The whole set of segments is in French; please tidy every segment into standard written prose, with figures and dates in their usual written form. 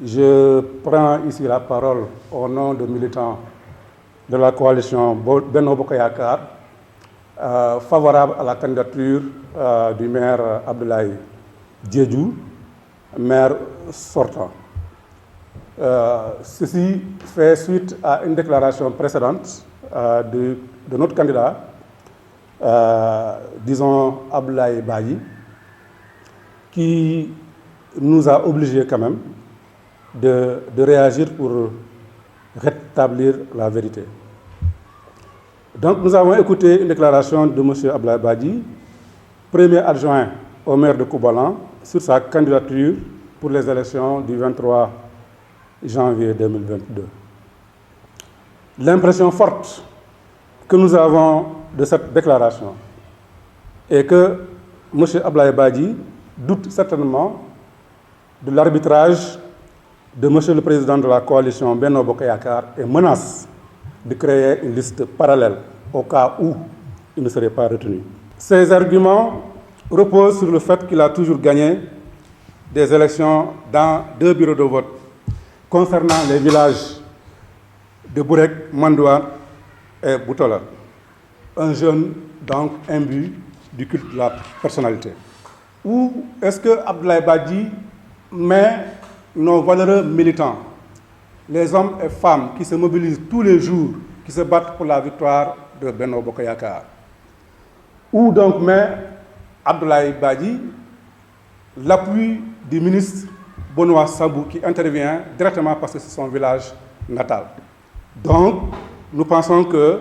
Je prends ici la parole au nom de militants de la coalition Benno Bokk Yakaar, favorable à la candidature du maire Abdoulaye Diédhiou, maire sortant. Ceci fait suite à une déclaration précédente de notre candidat, disons Abdoulaye Badji, qui nous a obligés quand même de réagir pour rétablir la vérité. Donc nous avons écouté une déclaration de M. Abdoulaye Badji, premier adjoint au maire de Koubalan, sur sa candidature pour les élections du 23 janvier 2022. L'impression forte que nous avons de cette déclaration est que M. Abdoulaye Badji doute certainement de l'arbitrage de M. le Président de la coalition Benno Bokk Yakaar et menace de créer une liste parallèle au cas où il ne serait pas retenu. Ces arguments reposent sur le fait qu'il a toujours gagné des élections dans 2 bureaux de vote concernant les villages de Bourek, Mandouar et Boutola. Un jeune donc imbu du culte de la personnalité. Ou est-ce que Abdoulaye Badji met nos valeureux militants, les hommes et femmes qui se mobilisent tous les jours, qui se battent pour la victoire de Benno Bokk Yakaar? Ou donc met Abdoulaye Badji l'appui du ministre Benoît Sambou qui intervient directement parce que c'est son village natal. Donc, nous pensons que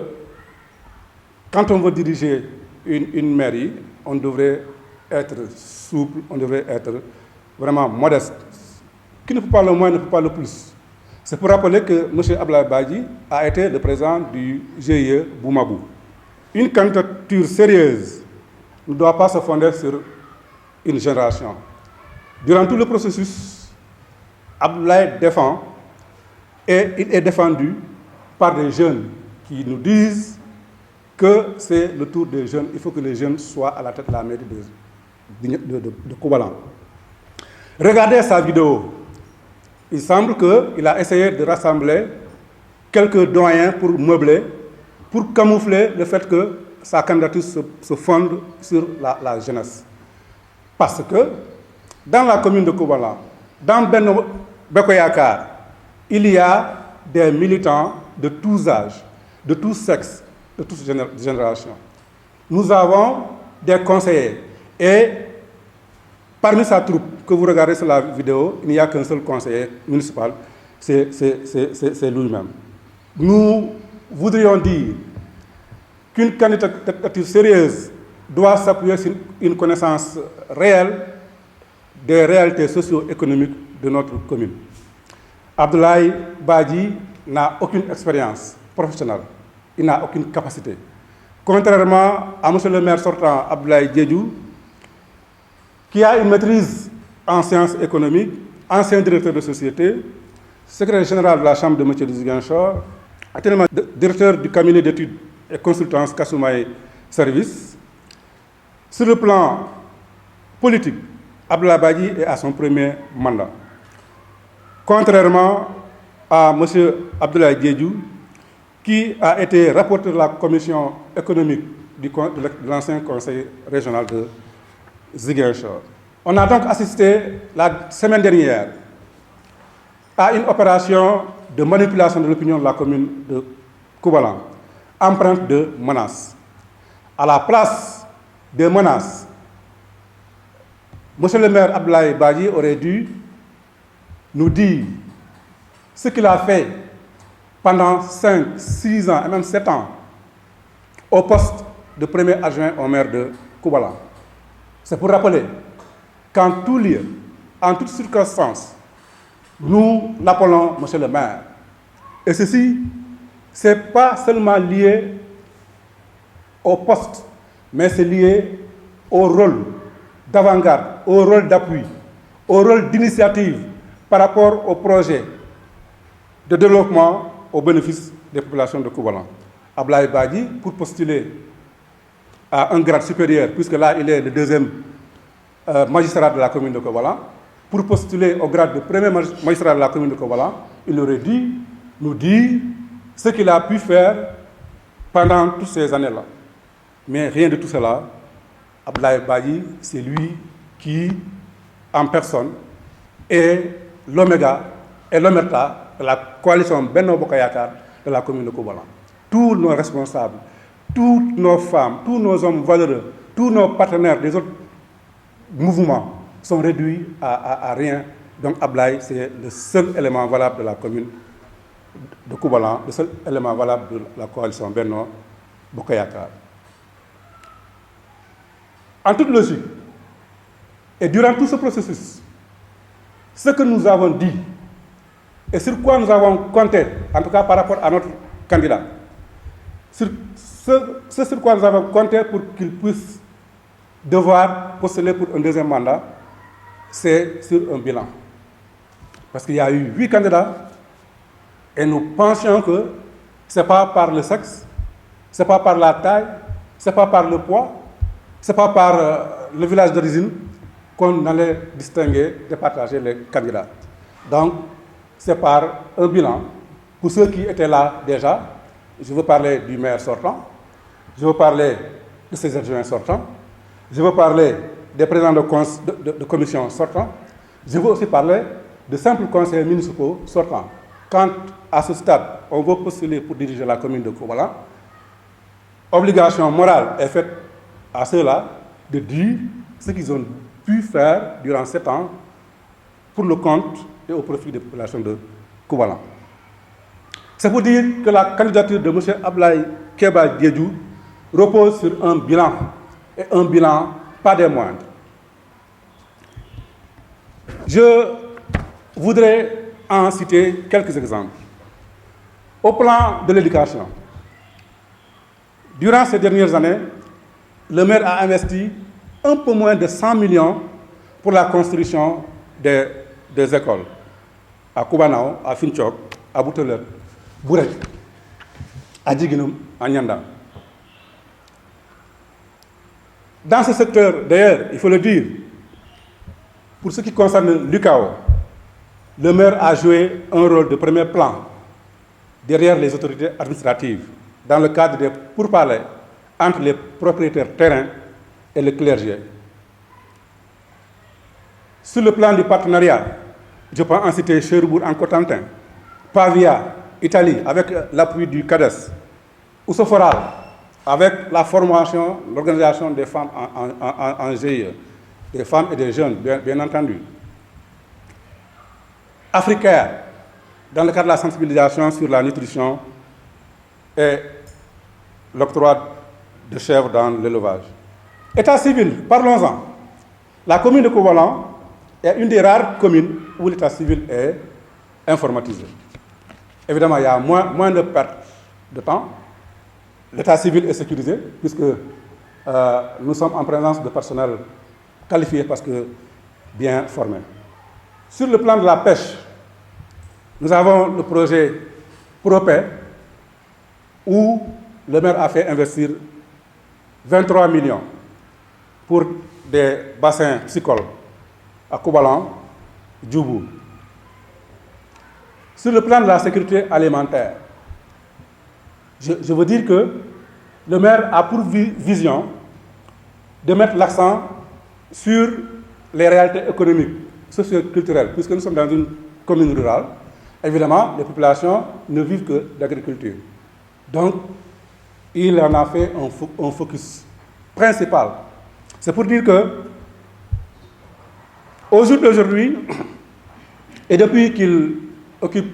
quand on veut diriger une mairie, on devrait être souple, on devrait être vraiment modeste. Qui ne peut pas le moins, ne peut pas le plus. C'est pour rappeler que M. Abdoulaye Badji a été le président du GIE Boumabou. Une candidature sérieuse ne doit pas se fonder sur une génération. Durant tout le processus, Abdoulaye défend et il est défendu par des jeunes qui nous disent que c'est le tour des jeunes. Il faut que les jeunes soient à la tête de la mairie de Koubalan. Regardez sa vidéo. Il semble qu'il a essayé de rassembler quelques doyens pour meubler, pour camoufler le fait que sa candidature se fonde sur la jeunesse. Parce que dans la commune de Koubalan, dans Benno Bokk Yakaar, il y a des militants de tous âges, de tous sexes, de toutes générations. Nous avons des conseillers et parmi sa troupe que vous regardez sur la vidéo, il n'y a qu'un seul conseiller municipal, c'est lui-même. Nous voudrions dire qu'une candidature sérieuse doit s'appuyer sur une connaissance réelle des réalités socio-économiques de notre commune. Abdoulaye Badji n'a aucune expérience professionnelle, il n'a aucune capacité. Contrairement à M. le maire sortant, Abdoulaye Diédhiou, qui a une maîtrise en sciences économiques, ancien directeur de société, secrétaire général de la Chambre de métiers de Ziguinchor, actuellement directeur du cabinet d'études et consultance Kasoumaï Service. Sur le plan politique, Abdoulaye Badji est à son premier mandat. Contrairement à M. Abdoulaye Diédhiou, qui a été rapporteur de la commission économique de l'ancien conseil régional de Ziguinchor. On a donc assisté la semaine dernière à une opération de manipulation de l'opinion de la commune de Koubalan, empreinte de menaces. À la place des menaces, M. le maire Abdoulaye Badji aurait dû nous dire ce qu'il a fait pendant 5, 6 ans et même 7 ans au poste de premier adjoint au maire de Koubalan. C'est pour rappeler qu'en tout lieu, en toutes circonstances, nous l'appelons M. le maire. Et ceci, ce n'est pas seulement lié au poste, mais c'est lié au rôle d'avant-garde, au rôle d'appui, au rôle d'initiative par rapport au projet de développement au bénéfice des populations de Koubalan. Abdoulaye Badji, pour postuler à un grade supérieur, puisque là, il est le deuxième magistrat de la commune de Koubalan, pour postuler au grade de premier magistrat de la commune de Kobalan, il aurait dû nous dire ce qu'il a pu faire pendant toutes ces années-là. Mais rien de tout cela. Abdoulaye Badji, c'est lui qui, en personne, est l'oméga et l'omerta de la coalition Benno Bokk Yakaar de la commune de Kobalan. Tous nos responsables, toutes nos femmes, tous nos hommes valeureux, tous nos partenaires des autres mouvements sont réduits à rien. Donc Abdoulaye, c'est le seul élément valable de la commune de Kobalan, le seul élément valable de la coalition Benno Bokk Yakaar. En toute logique, et durant tout ce processus, ce que nous avons dit et sur quoi nous avons compté, en tout cas par rapport à notre candidat, sur quoi nous avons compté pour qu'il puisse devoir postuler pour un deuxième mandat, c'est sur un bilan. Parce qu'il y a eu 8 candidats et nous pensions que ce n'est pas par le sexe, ce n'est pas par la taille, ce n'est pas par le poids, ce n'est pas par le village d'origine qu'on allait distinguer, départager les candidats. Donc, c'est par un bilan. Pour ceux qui étaient là déjà, je veux parler du maire sortant, je veux parler de ses adjoints sortants, je veux parler des présidents de commission sortants, je veux aussi parler de simples conseillers municipaux sortants. Quand, à ce stade, on veut postuler pour diriger la commune de Kobalan, obligation morale est faite à ceux-là de dire ce qu'ils ont pu faire durant 7 ans pour le compte et au profit des populations de Kobalan. C'est pour dire que la candidature de M. Abdoulaye Keba Diédhiou repose sur un bilan, et un bilan pas des moindres. Je voudrais en citer quelques exemples. Au plan de l'éducation, durant ces dernières années, le maire a investi un peu moins de 100 millions pour la construction des écoles à Koubanao, à Finchok, à Bouteler, Bourek, à Djiguinoum, à Nyanda. Dans ce secteur, d'ailleurs, il faut le dire, pour ce qui concerne l'UCAO, le maire a joué un rôle de premier plan derrière les autorités administratives dans le cadre des pourparlers entre les propriétaires terrains et le clergé. Sur le plan du partenariat, je peux en citer Cherbourg en Cotentin, Pavia, Italie, avec l'appui du CADES, Oussoforal, avec la formation, l'organisation des femmes en GIE, des femmes et des jeunes, bien entendu. Africaire, dans le cadre de la sensibilisation sur la nutrition et l'octroi de chèvres dans l'élevage. État civil, parlons-en. La commune de Kobalan est une des rares communes où l'état civil est informatisé. Évidemment, il y a moins de perte de temps. L'état civil est sécurisé, puisque nous sommes en présence de personnel qualifié parce que bien formé. Sur le plan de la pêche, nous avons le projet PROPE, où le maire a fait investir 23 millions pour des bassins piscicoles à Kobalan, Djoubou. Sur le plan de la sécurité alimentaire, je veux dire que le maire a pour vision de mettre l'accent sur les réalités économiques, socio-culturelles, puisque nous sommes dans une commune rurale. Évidemment, les populations ne vivent que d'agriculture. Donc, il en a fait un focus principal. C'est pour dire que, au jour d'aujourd'hui, et depuis qu'il occupe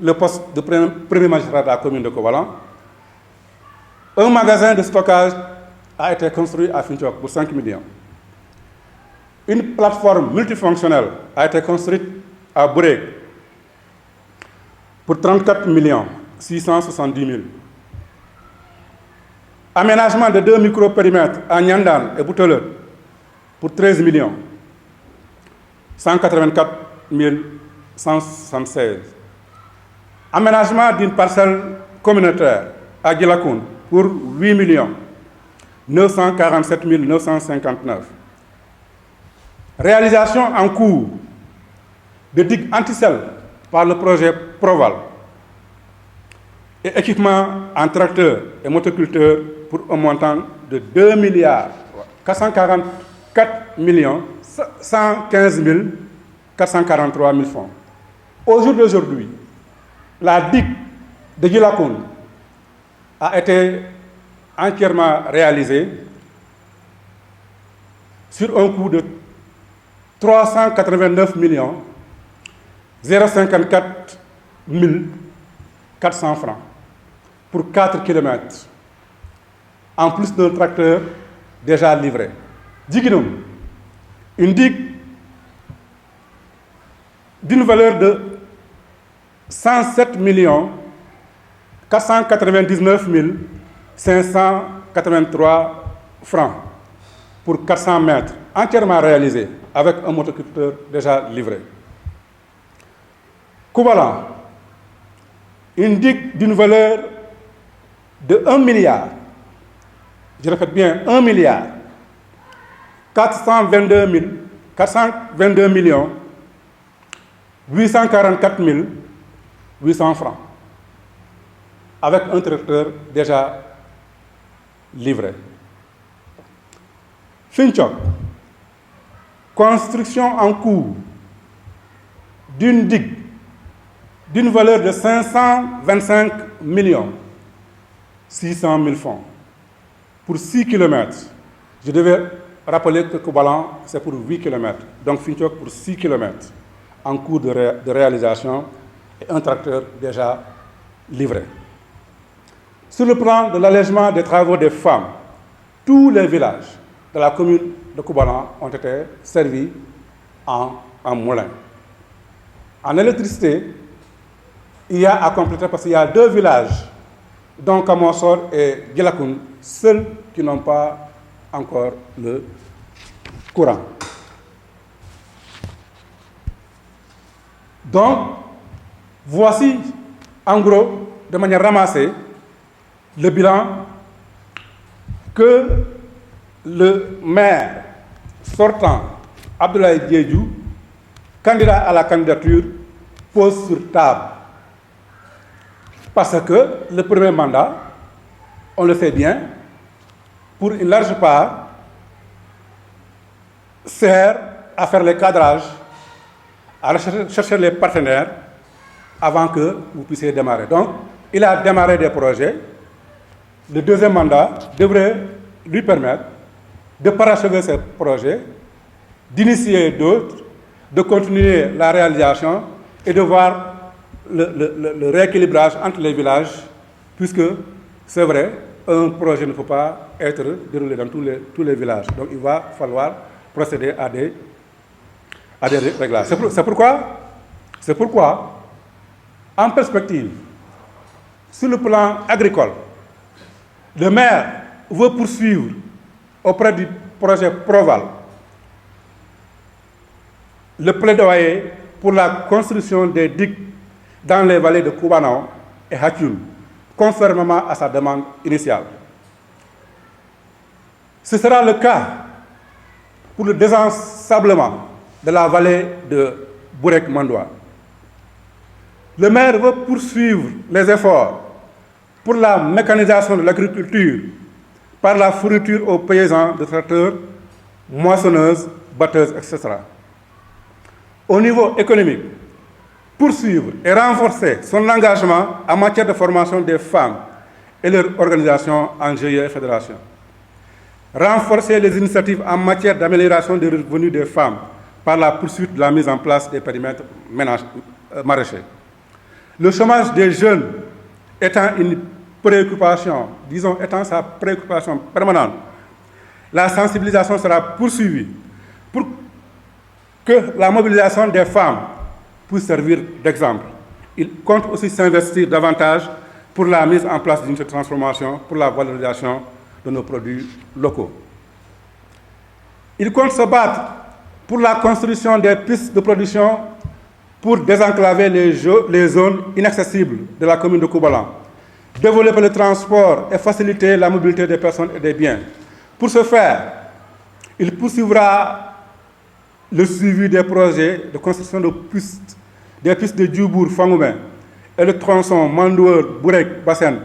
le poste de premier magistrat de la commune de Kobalan, un magasin de stockage a été construit à Finchok pour 5 millions. Une plateforme multifonctionnelle a été construite à Bourek pour 34 670 000. Aménagement de 2 micro-périmètres à Nyandan et Bouteleur pour 13 millions. 184 176. Aménagement d'une parcelle communautaire à Gilakoun pour 8 millions. 947 959. Réalisation en cours de digues anti-sel par le projet Proval et équipements en tracteurs et motoculteurs pour un montant de 2 milliards 444 millions 115 443 000 francs. Au jour d'aujourd'hui, la digue de Djilakoun a été entièrement réalisée sur un coût de 389 054 400 francs pour 4 kilomètres, en plus d'un tracteur déjà livré. Djiguinoum, une digue d'une valeur de 107 499 583 francs pour 400 mètres, entièrement réalisé avec un motoculteur déjà livré. Koubalan, une digue d'une valeur de 1 milliard, je répète bien 1 milliard 422 millions 844 800 francs, avec un tracteur déjà livré. Finchok, construction en cours d'une digue d'une valeur de 525 600 000 francs pour 6 km. Je devais rappeler que Koubalan, c'est pour 8 km. Donc Finchok pour 6 km en cours de réalisation et un tracteur déjà livré. Sur le plan de l'allègement des travaux des femmes, tous les villages de la commune de Koubalan ont été servis en moulin. En électricité, il y a à compléter parce qu'il y a 2 villages, dont Kamonsor et Djilakoun, seuls qui n'ont pas encore le courant. Donc, voici, en gros, de manière ramassée, le bilan que le maire sortant, Abdoulaye Diédhiou, candidat à la candidature, pose sur table. Parce que le premier mandat, on le sait bien, pour une large part, sert à faire les cadrages, à chercher les partenaires avant que vous puissiez démarrer. Donc, il a démarré des projets. Le deuxième mandat devrait lui permettre de parachever ces projets, d'initier d'autres, de continuer la réalisation et de voir le rééquilibrage entre les villages, puisque c'est vrai, un projet ne peut pas être déroulé dans tous les villages. Donc il va falloir procéder à des réglages. C'est pourquoi, en perspective, sur le plan agricole, le maire veut poursuivre auprès du projet Proval le plaidoyer pour la construction des digues dans les vallées de Koubalan et Hatchoum, conformément à sa demande initiale. Ce sera le cas pour le désensablement de la vallée de Bourek-Mandoua. Le maire veut poursuivre les efforts pour la mécanisation de l'agriculture par la fourniture aux paysans de tracteurs, moissonneuses, batteuses, etc. Au niveau économique, poursuivre et renforcer son engagement en matière de formation des femmes et leur organisation en GIE et fédération. Renforcer les initiatives en matière d'amélioration des revenus des femmes par la poursuite de la mise en place des périmètres maraîchers. Le chômage des jeunes étant une préoccupation, étant sa préoccupation permanente, la sensibilisation sera poursuivie pour que la mobilisation des femmes puisse servir d'exemple. Il compte aussi s'investir davantage pour la mise en place d'une transformation, pour la valorisation de nos produits locaux. Il compte se battre pour la construction des pistes de production pour désenclaver les zones inaccessibles de la commune de Koubalan, développer le transport et faciliter la mobilité des personnes et des biens. Pour ce faire, il poursuivra le suivi des projets de construction des pistes de Djoubour-Fangoumen et le tronçon Mandouer-Bourek-Bassen,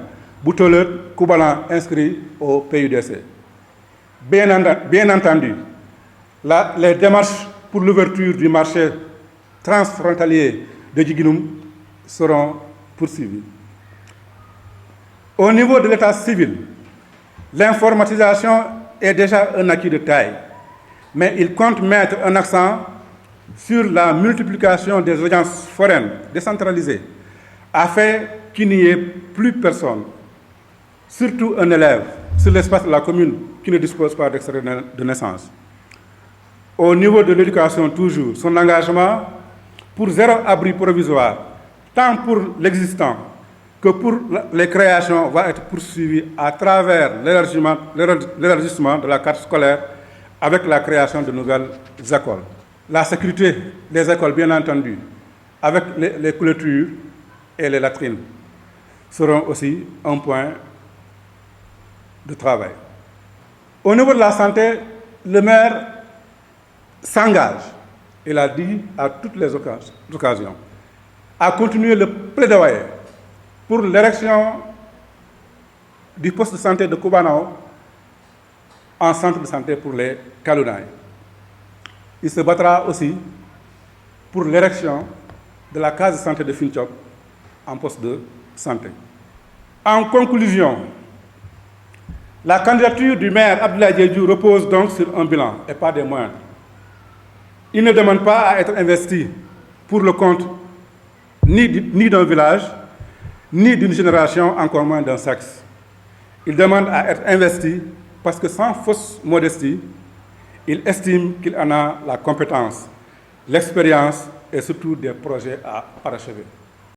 Boutolet-Koubalan inscrits au PUDC. Bien entendu, les démarches pour l'ouverture du marché transfrontalier de Djiguinoum seront poursuivies. Au niveau de l'état civil, l'informatisation est déjà un acquis de taille, mais il compte mettre un accent sur la multiplication des audiences foraines décentralisées afin qu'il n'y ait plus personne, surtout un élève, sur l'espace de la commune qui ne dispose pas d'extrait de naissance. Au niveau de l'éducation toujours, son engagement pour zéro abri provisoire, tant pour l'existant que pour les créations, va être poursuivi à travers l'élargissement de la carte scolaire avec la création de nouvelles écoles. La sécurité des écoles, bien entendu, avec les clôtures et les latrines, seront aussi un point de travail. Au niveau de la santé, le maire s'engage, il a dit à toutes les occasions, à continuer le plaidoyer pour l'érection du poste de santé de Koubanao en centre de santé pour les Kalounaï. Il se battra aussi pour l'érection de la case de santé de Finthiop en poste de santé. En conclusion, la candidature du maire Abdoulaye Diédhiou repose donc sur un bilan et pas des moindres. Il ne demande pas à être investi pour le compte ni d'un village, ni d'une génération, encore moins d'un sexe. Il demande à être investi parce que sans fausse modestie, il estime qu'il en a la compétence, l'expérience et surtout des projets à parachever.